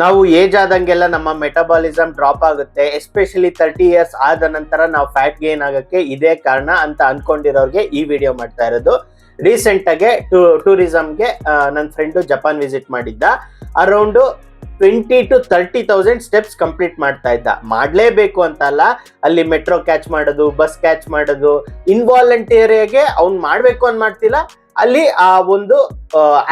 ನಾವು ಏಜ್ ಆದಂಗೆಲ್ಲ ನಮ್ಮ metabolism drop ಆಗುತ್ತೆ. ಎಸ್ಪೆಷಲಿ 30 ಇಯರ್ಸ್ ಆದ ನಂತರ ನಾವು ಫ್ಯಾಟ್ ಗೇನ್ ಆಗಕ್ಕೆ ಇದೇ ಕಾರಣ ಅಂತ ಅನ್ಕೊಂಡಿರೋರ್ಗೆ ಈ ವಿಡಿಯೋ ಮಾಡ್ತಾ ಇರೋದು. ರೀಸೆಂಟ್ ಆಗಿ ಟೂರಿಸಂಗೆ ನನ್ನ ಫ್ರೆಂಡು ಜಪಾನ್ ವಿಸಿಟ್ ಮಾಡಿದ್ದ. ಅರೌಂಡ್ 20 to 30,000 ಸ್ಟೆಪ್ಸ್ ಕಂಪ್ಲೀಟ್ ಮಾಡ್ತಾ ಇದ್ದ. ಮಾಡ್ಲೇಬೇಕು ಅಂತ ಅಲ್ಲ, ಅಲ್ಲಿ ಮೆಟ್ರೋ ಕ್ಯಾಚ್ ಮಾಡೋದು, ಬಸ್ ಕ್ಯಾಚ್ ಮಾಡೋದು, ಇನ್ವಾಲಂಟಿಯರಿಗೆ ಅವ್ನು ಮಾಡ್ಬೇಕು ಅಂತ ಮಾಡ್ತಿಲ್ಲ, ಅಲ್ಲಿ ಆ ಒಂದು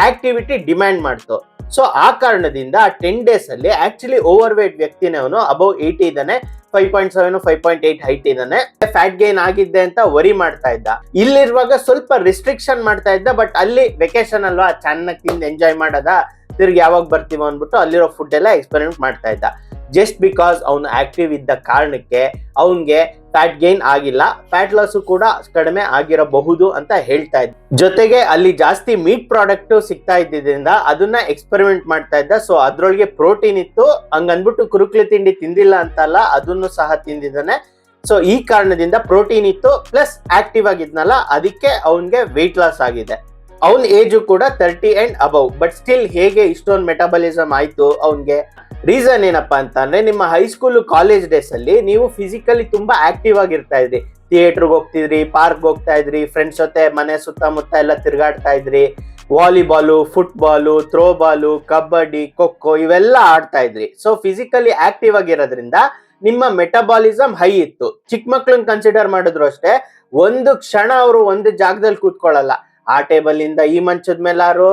ಆಕ್ಟಿವಿಟಿ ಡಿಮ್ಯಾಂಡ್ ಮಾಡ್ತು. ಸೊ ಆ ಕಾರಣದಿಂದ 10 days ಅಲ್ಲಿ ಆಕ್ಚುಲಿ ಓವರ್ ವೇಟ್ ವ್ಯಕ್ತಿನೇ, ಅವನು ಅಬೌವ್ 80 ಇದ್ದಾನೆ, 5.7 5.8 ಹೈಟ್ ಇದ್ದಾನೆ. ಫ್ಯಾಟ್ ಗೇನ್ ಆಗಿದ್ದೆ ಅಂತ ವರಿ ಮಾಡ್ತಾ ಇದ್ದ. ಇಲ್ಲಿರುವಾಗ ಸ್ವಲ್ಪ ರಿಸ್ಟ್ರಿಕ್ಷನ್ ಮಾಡ್ತಾ ಇದ್ದ, ಬಟ್ ಅಲ್ಲಿ ವೆಕೇಶನ್ ಅಲ್ವಾ, ಚೆನ್ನಾಗಿ ತಿಂದು ಎಂಜಾಯ್ ಮಾಡದ, ತಿರ್ಗಿ ಯಾವಾಗ ಬರ್ತೀವೋ ಅಂದ್ಬಿಟ್ಟು ಅಲ್ಲಿರೋ ಫುಡ್ ಎಲ್ಲ ಎಕ್ಸ್ಪೆರಿಮೆಂಟ್ ಮಾಡ್ತಾ ಇದ್ದ. ಜಸ್ಟ್ ಬಿಕಾಸ್ ಅವನು ಆಕ್ಟಿವ್ ಇದ್ದ ಕಾರಣಕ್ಕೆ ಅವನ್ಗೆ ಫ್ಯಾಟ್ ಗೇನ್ ಆಗಿಲ್ಲ, ಫ್ಯಾಟ್ ಲಾಸ್ ಕೂಡ ಕಡಿಮೆ ಆಗಿರಬಹುದು ಅಂತ ಹೇಳ್ತಾ ಇದ್ದ. ಜೊತೆಗೆ ಅಲ್ಲಿ ಜಾಸ್ತಿ ಮೀಟ್ ಪ್ರಾಡಕ್ಟ್ ಸಿಗ್ತಾ ಇದ್ದಿದ್ರಿಂದ ಅದನ್ನ ಎಕ್ಸ್ಪೆರಿಮೆಂಟ್ ಮಾಡ್ತಾ ಇದ್ದ. ಸೊ ಅದ್ರೊಳಗೆ ಪ್ರೋಟೀನ್ ಇತ್ತು, ಹಂಗನ್ಬಿಟ್ಟು ಕುರುಕ್ಲಿ ತಿಂಡಿ ತಿಂದಿಲ್ಲ ಅಂತಲ್ಲ, ಅದನ್ನು ಸಹ ತಿಂದಿದ್ದಾನೆ. ಸೊ ಈ ಕಾರಣದಿಂದ ಪ್ರೋಟೀನ್ ಇತ್ತು, ಪ್ಲಸ್ ಆಕ್ಟಿವ್ ಆಗಿದ್ನಲ್ಲ, ಅದಕ್ಕೆ ಅವನ್ಗೆ ವೆಯ್ಟ್ ಲಾಸ್ ಆಗಿದೆ. ಅವನ್ ಏಜು ಕೂಡ 30 and above. ಬಟ್ ಸ್ಟಿಲ್ ಹೇಗೆ ಇಷ್ಟೊಂದು ಮೆಟಬಾಲಿಸಮ್ ಆಯ್ತು ಅವನ್ಗೆ? ರೀಸನ್ ಏನಪ್ಪಾ ಅಂತ ಅಂದ್ರೆ, ನಿಮ್ಮ ಹೈಸ್ಕೂಲ್ ಕಾಲೇಜ್ ಡೇಸ್ ಅಲ್ಲಿ ನೀವು ಫಿಸಿಕಲಿ ತುಂಬಾ ಆಕ್ಟಿವ್ ಆಗಿರ್ತಾ ಇದ್ರಿ. ಥಿಯೇಟರ್ಗೆ ಹೋಗ್ತಿದ್ರಿ, ಪಾರ್ಕ್ ಹೋಗ್ತಾ ಇದ್ರಿ, ಫ್ರೆಂಡ್ಸ್ ಜೊತೆ ಮನೆ ಸುತ್ತಮುತ್ತ ಎಲ್ಲ ತಿರ್ಗಾಡ್ತಾ ಇದ್ರಿ, volleyball, football, throw ball, kabaddi, kho kho ಇವೆಲ್ಲ ಆಡ್ತಾ ಇದ್ರಿ. ಸೊ ಫಿಸಿಕಲಿ ಆಕ್ಟಿವ್ ಆಗಿರೋದ್ರಿಂದ ನಿಮ್ಮ ಮೆಟಬಾಲಿಸಮ್ ಹೈ ಇತ್ತು. ಚಿಕ್ಕ ಮಕ್ಳನ್ನ ಕನ್ಸಿಡರ್ ಮಾಡಿದ್ರು ಅಷ್ಟೇ, ಒಂದು ಕ್ಷಣ ಅವರು ಒಂದು ಜಾಗದಲ್ಲಿ ಕೂತ್ಕೊಳ್ಳಲ್ಲ. ಆ ಟೇಬಲ್ ಇಂದ ಈ ಮಂಚದ ಮೇಲಾರು,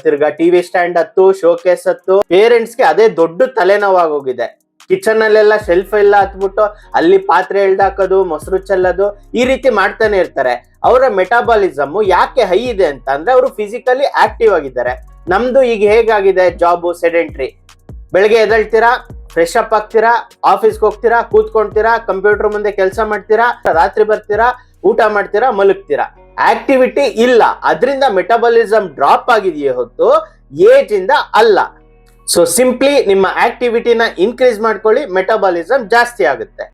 ತಿರ್ಗಾ ಟಿವಿ ಸ್ಟ್ಯಾಂಡ್ ಹತ್ತು, ಶೋಕೇಸ್ ಹತ್ತು. ಪೇರೆಂಟ್ಸ್ಗೆ ಅದೇ ದೊಡ್ಡ ತಲೆನೋವಾಗೋಗಿದೆ. ಕಿಚನ್ ಅಲ್ಲೆಲ್ಲ ಶೆಲ್ಫ್ ಎಲ್ಲ ಹತ್ಬಿಟ್ಟು ಅಲ್ಲಿ ಪಾತ್ರೆ ಎಳ್ದಾಕೋದು, ಮೊಸರು ಚೆಲ್ಲೋದು, ಈ ರೀತಿ ಮಾಡ್ತಾನೆ ಇರ್ತಾರೆ. ಅವರ ಮೆಟಾಬಾಲಿಸಮ್ ಯಾಕೆ ಹೈ ಇದೆ ಅಂತ ಅಂದ್ರೆ, ಅವರು ಫಿಸಿಕಲಿ ಆಕ್ಟಿವ್ ಆಗಿದ್ದಾರೆ. ನಮ್ದು ಈಗ ಹೇಗಾಗಿದೆ, ಜಾಬು ಸೆಡೆಂಟ್ರಿ. ಬೆಳಗ್ಗೆ ಎದ್ದೇಳ್ತೀರಾ, ಫ್ರೆಶ್ ಅಪ್ ಆಗ್ತೀರಾ, ಆಫೀಸ್ಗೆ ಹೋಗ್ತೀರಾ, ಕೂತ್ಕೊಂತೀರಾ, ಕಂಪ್ಯೂಟರ್ ಮುಂದೆ ಕೆಲಸ ಮಾಡ್ತೀರಾ, ರಾತ್ರಿ ಬರ್ತೀರಾ, ಊಟ ಮಾಡ್ತೀರಾ, ಮಲಗ್ತೀರಾ. ಆಕ್ಟಿವಿಟಿ ಇಲ್ಲ, ಅದರಿಂದ ಮೆಟಬಾಲಿಸಮ್ ಡ್ರಾಪ್ ಆಗಿದೆಯೇ ಹೊತ್ತು ಏಜ್ ಇಂದ ಅಲ್ಲ. ಸೊ ಸಿಂಪ್ಲಿ ನಿಮ್ಮ ಆಕ್ಟಿವಿಟಿನ ಇನ್ಕ್ರೀಸ್ ಮಾಡ್ಕೊಳ್ಳಿ, ಮೆಟಬಾಲಿಸಮ್ ಜಾಸ್ತಿ ಆಗುತ್ತೆ.